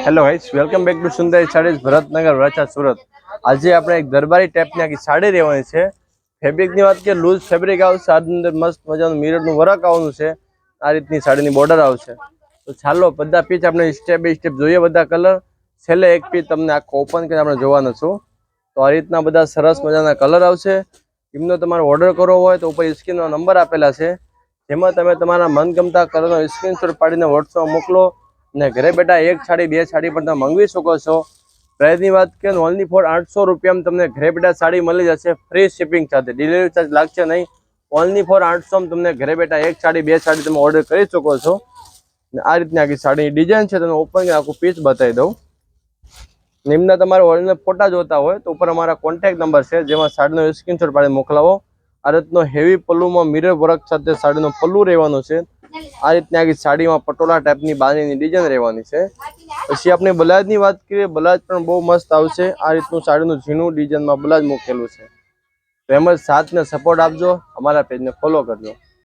Hello guys, welcome back to Sundari saris Bharatnagar Varachha Surat. આજે આપણે એક દરબારી ટાઈપની આખી સાડી રહેવાની છે। ફેબ્રિકની વાત કરીએ, લૂઝ ફેબ્રિક આવશે, આની અંદર મસ્ત મજાનું મિરરનું વર્ક આવવાનું છે। આ રીતની સાડીની બોર્ડર આવશે। તો ચાલો બધા પીસ આપણે સ્ટેપ બાય સ્ટેપ જોઈએ, બધા કલર। છેલ્લે એક પીસ તમને આખો ઓપન કરીને આપણે જોવાનો છું। તો આ રીતના બધા સરસ મજાના કલર આવશે। એમનો તમારે ઓર્ડર કરવો હોય તો ઉપર સ્ક્રીનનો નંબર આપેલા છે, જેમાં તમે તમારા મનગમતા કલરનો સ્ક્રીનશોટ પાડીને વોટ્સઅપ મોકલો ને ઘરે બેઠા એક સાડી બે સાડી પણ તમે મંગાવી શકો છો। પ્રાઇસની વાત કરીએ તો ઓનલી ફોર 800 રૂપિયામાં તમને ઘરે બેઠા સાડી મળી જશે, ફ્રી શિપિંગ સાથે। ડિલિવરી ચાર્જ લાગશે નહીં। ઓનલી ફોર 800 તમને ઘરે બેઠા એક સાડી બે સાડી તમે ઓર્ડર કરી શકો છો। આ રીતની આખી સાડીની ડિઝાઇન છે, તમે ઓપન કરીને આખું પીસ બતાવી દઉં। નિમ્ન તમારે ઓરિજિનલ ફોટા જોતા હોય તો ઉપર અમારા કોન્ટેક્ટ નંબર છે, જેમાં સાડીનો સ્ક્રીનશોટ પાડી મોકલાવો। આ રીતનો હેવી પલ્લુમાં મિરર વર્ક સાથે સાડીનો પલ્લુ રહેવાનો છે। આ રીતની આખી સાડીમાં પટોળા ટાઈપની બાંધણીની ડિઝાઇન રહેવાની છે। પછી આપણે બ્લાઉઝની વાત કરીએ, બ્લાઉઝ પણ બહુ મસ્ત આવશે। આ રીતનું સાડીનું ઝીણું ડિઝાઇનમાં બ્લાઉઝ મૂકેલું છે। તો એમ જ સાથને સપોર્ટ આપજો, અમારા પેજને ફોલો કરજો।